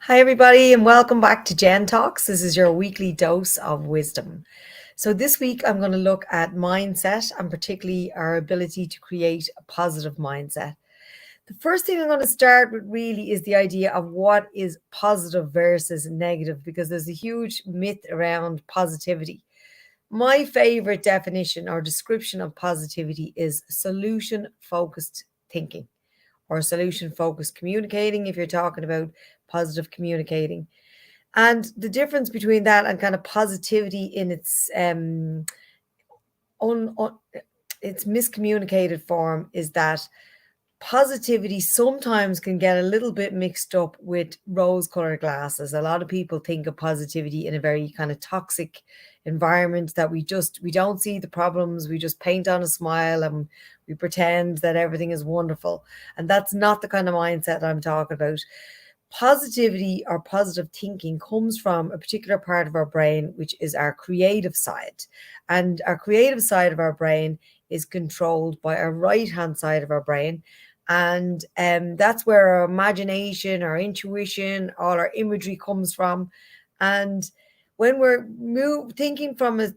Hi, everybody, and welcome back to JenTalks. This is your weekly dose of wisdom. So, this week I'm going to look at mindset and particularly our ability to create a positive mindset. The first thing I'm going to start with really is the idea of what is positive versus negative, because there's a huge myth around positivity. My favorite definition or description of positivity is solution focused thinking or solution focused communicating if you're talking about positive communicating. And the difference between that and kind of positivity in its miscommunicated form is that positivity sometimes can get a little bit mixed up with rose colored glasses. A lot of people think of positivity in a very kind of toxic environment that we don't see the problems, we just paint on a smile and we pretend that everything is wonderful. And that's not the kind of mindset I'm talking about. Positivity or positive thinking comes from a particular part of our brain, which is our creative side. And our creative side of our brain is controlled by our right hand side of our brain. And that's where our imagination, our intuition, all our imagery comes from. And when we're thinking from a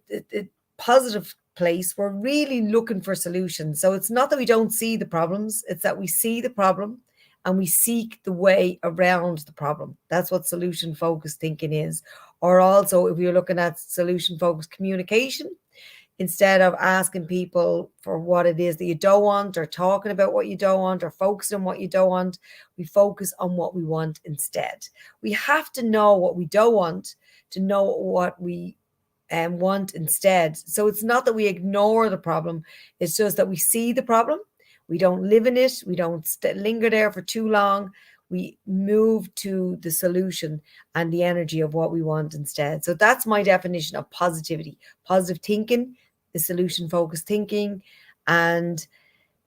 positive place, we're really looking for solutions. So it's not that we don't see the problems, it's that we see the problem and we seek the way around the problem. That's what solution focused thinking is. Or also, if you're looking at solution focused communication, instead of asking people for what it is that you don't want or talking about what you don't want or focusing on what you don't want, we focus on what we want instead. We have to know what we don't want to know what we want instead. So it's not that we ignore the problem, it's just that we see the problem. We don't live in it. We don't linger there for too long. We move to the solution and the energy of what we want instead. So that's my definition of positivity. Positive thinking is solution focused thinking. And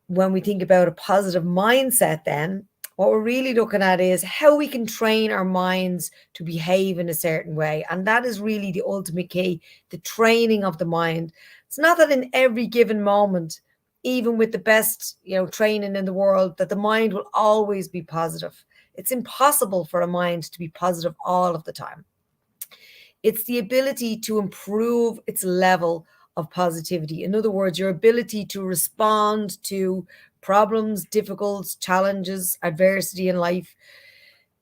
when we think about a positive mindset, then what we're really looking at is how we can train our minds to behave in a certain way. And that is really the ultimate key, the training of the mind. It's not that in every given moment, even with the best, training in the world, that the mind will always be positive. It's impossible for a mind to be positive all of the time. It's the ability to improve its level of positivity. In other words, your ability to respond to problems, difficult challenges, adversity in life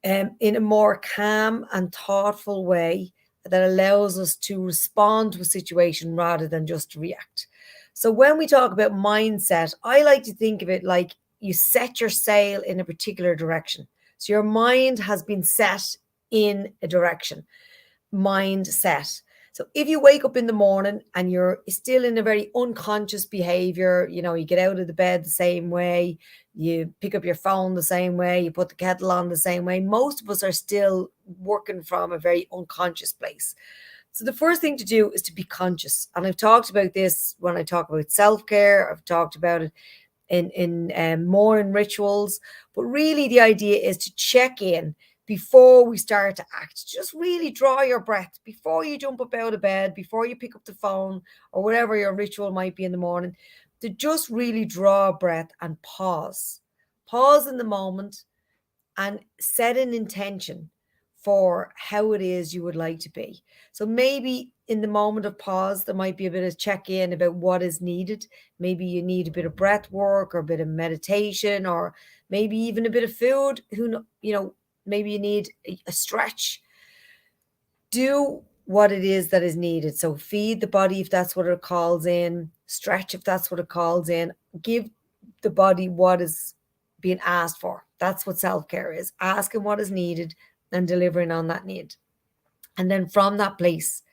in a more calm and thoughtful way that allows us to respond to a situation rather than just react. So when we talk about mindset, I like to think of it like you set your sail in a particular direction. So your mind has been set in a direction, mindset. So if you wake up in the morning and you're still in a very unconscious behavior, you get out of the bed the same way, you pick up your phone the same way, you put the kettle on the same way. Most of us are still working from a very unconscious place. So the first thing to do is to be conscious. And I've talked about this when I talk about self-care. I've talked about it in more in rituals. But really the idea is to check in before we start to act. Just really draw your breath before you jump up out of bed, before you pick up the phone or whatever your ritual might be in the morning, to just really draw a breath and pause. Pause in the moment and set an intention for how it is you would like to be. So maybe in the moment of pause, there might be a bit of check in about what is needed. Maybe you need a bit of breath work or a bit of meditation, or maybe even a bit of food. Maybe you need a stretch. Do what it is that is needed. So feed the body if that's what it calls in, stretch if that's what it calls in, give the body what is being asked for. That's what self-care is, asking what is needed and delivering on that need. And then from that place,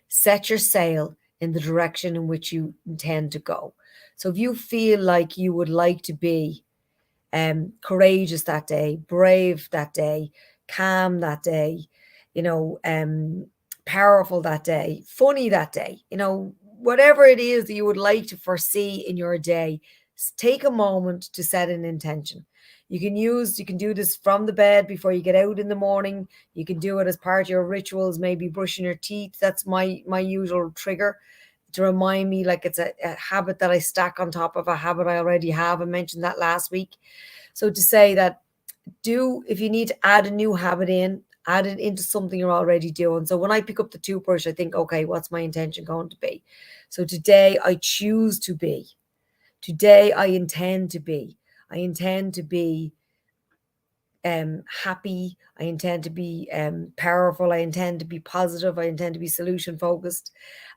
set your sail in the direction in which you intend to go. So if you feel like you would like to be courageous that day, brave that day, calm that day, powerful that day, funny that day, whatever it is that you would like to foresee in your day, take a moment to set an intention. You can do this from the bed before you get out in the morning. You can do it as part of your rituals, maybe brushing your teeth. That's my usual trigger to remind me, like it's a habit that I stack on top of a habit I already have. I mentioned that last week. So to say that, if you need to add a new habit in, add it into something you're already doing. So when I pick up the toothbrush, I think, okay, what's my intention going to be? So today I choose to be. Today I intend to be. I intend to be happy. I intend to be powerful. I intend to be positive. I intend to be solution focused.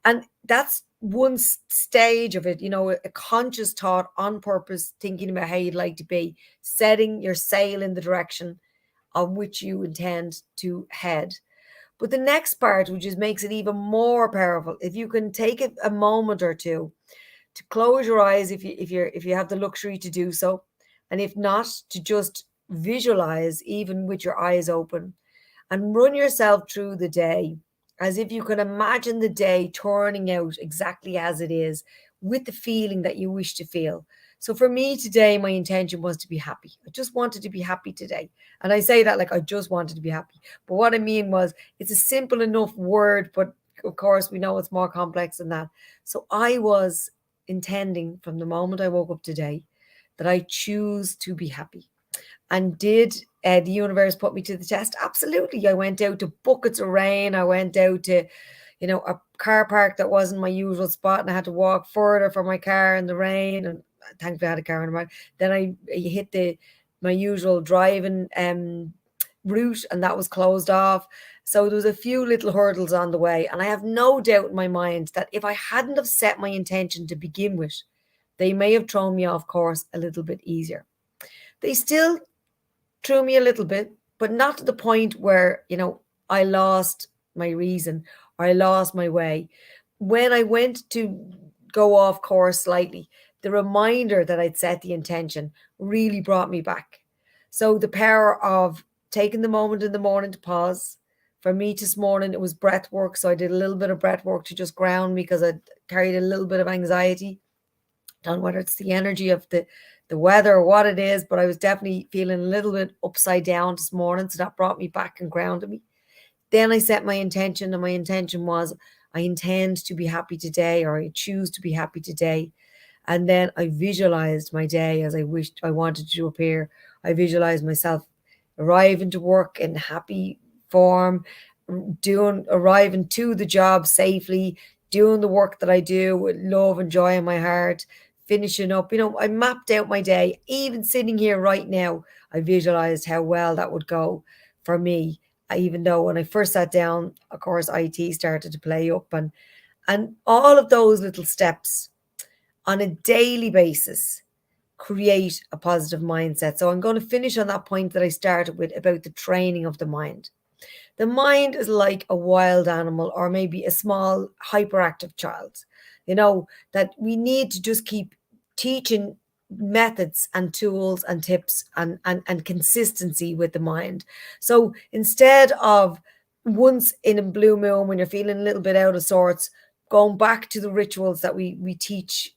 And that's one stage of it, a conscious thought on purpose, thinking about how you'd like to be, setting your sail in the direction on which you intend to head. But the next part, which makes it even more powerful, if you can take a moment or two to close your eyes, if you have the luxury to do so, and if not, to just visualize even with your eyes open and run yourself through the day as if you can imagine the day turning out exactly as it is, with the feeling that you wish to feel. So for me today, my intention was to be happy. I just wanted to be happy today. And I say that like I just wanted to be happy. But what I mean was, it's a simple enough word, but of course we know it's more complex than that. So I was intending from the moment I woke up today that I choose to be happy. And did the universe put me to the test? Absolutely. I went out to buckets of rain. I went out to, a car park that wasn't my usual spot, and I had to walk further for my car in the rain. And thankfully, I had a car in the rain. Then I hit my usual driving route, and that was closed off. So there was a few little hurdles on the way, and I have no doubt in my mind that if I hadn't have set my intention to begin with, they may have thrown me off course a little bit easier. They still threw me a little bit, but not to the point where, I lost my reason or I lost my way. When I went to go off course slightly, the reminder that I'd set the intention really brought me back. So the power of taking the moment in the morning to pause. For me this morning, it was breath work. So I did a little bit of breath work to just ground me, because I carried a little bit of anxiety. Don't know whether it's the energy of the weather or what it is, but I was definitely feeling a little bit upside down this morning. So that brought me back and grounded me. Then I set my intention, and my intention was, I intend to be happy today, or I choose to be happy today. And then I visualized my day as I wished I wanted to appear. I visualized myself arriving to work in happy form, arriving to the job safely, doing the work that I do with love and joy in my heart, finishing up. I mapped out my day. Even sitting here right now, I visualized how well that would go for me. Even though when I first sat down, of course, IT started to play up, and all of those little steps on a daily basis create a positive mindset. So I'm going to finish on that point that I started with about the training of the mind. The mind is like a wild animal, or maybe a small hyperactive child, that we need to just keep teaching methods and tools and tips and consistency with the mind. So instead of once in a blue moon, when you're feeling a little bit out of sorts, going back to the rituals that we teach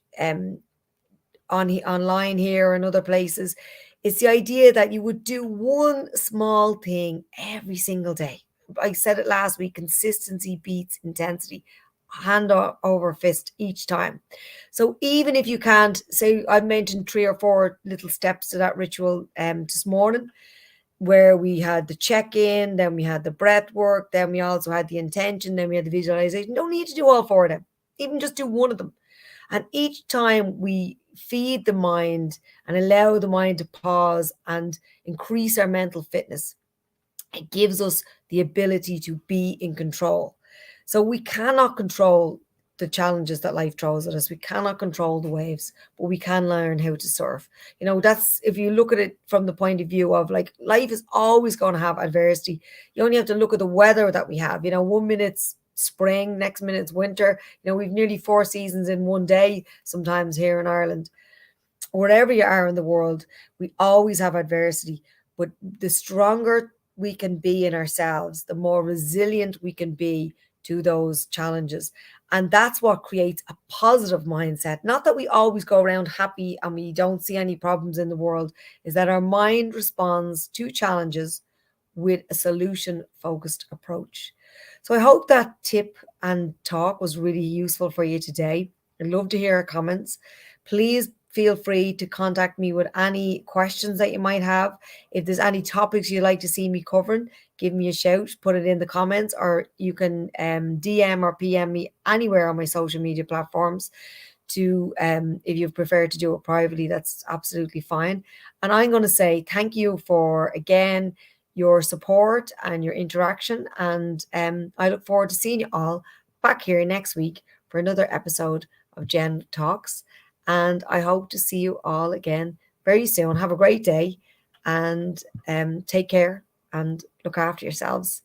online here and other places, it's the idea that you would do one small thing every single day. I said it last week, consistency beats intensity, hand over fist each time. So even if you can't, say I've mentioned 3 or 4 little steps to that ritual this morning, where we had the check-in, then we had the breath work, then we also had the intention, then we had the visualization. Don't need to do all 4 of them, even just do one of them. And each time we feed the mind and allow the mind to pause and increase our mental fitness, it gives us the ability to be in control. So we cannot control the challenges that life throws at us. We cannot control the waves, but we can learn how to surf. That's, if you look at it from the point of view of, like, life is always going to have adversity. You only have to look at the weather that we have. 1 minute's spring, next minute's winter. We've nearly 4 seasons in one day sometimes here in Ireland. Wherever you are in the world, we always have adversity. But the stronger we can be in ourselves, the more resilient we can be to those challenges. And that's what creates a positive mindset. Not that we always go around happy and we don't see any problems in the world, is that our mind responds to challenges with a solution-focused approach. So I hope that tip and talk was really useful for you today. I'd love to hear your comments. Please feel free to contact me with any questions that you might have. If there's any topics you'd like to see me covering, give me a shout, put it in the comments, or you can DM or PM me anywhere on my social media platforms. To if you prefer to do it privately, that's absolutely fine. And I'm going to say thank you for, again, your support and your interaction, and I look forward to seeing you all back here next week for another episode of Jen Talks. And I hope to see you all again very soon. Have a great day, and take care and look after yourselves.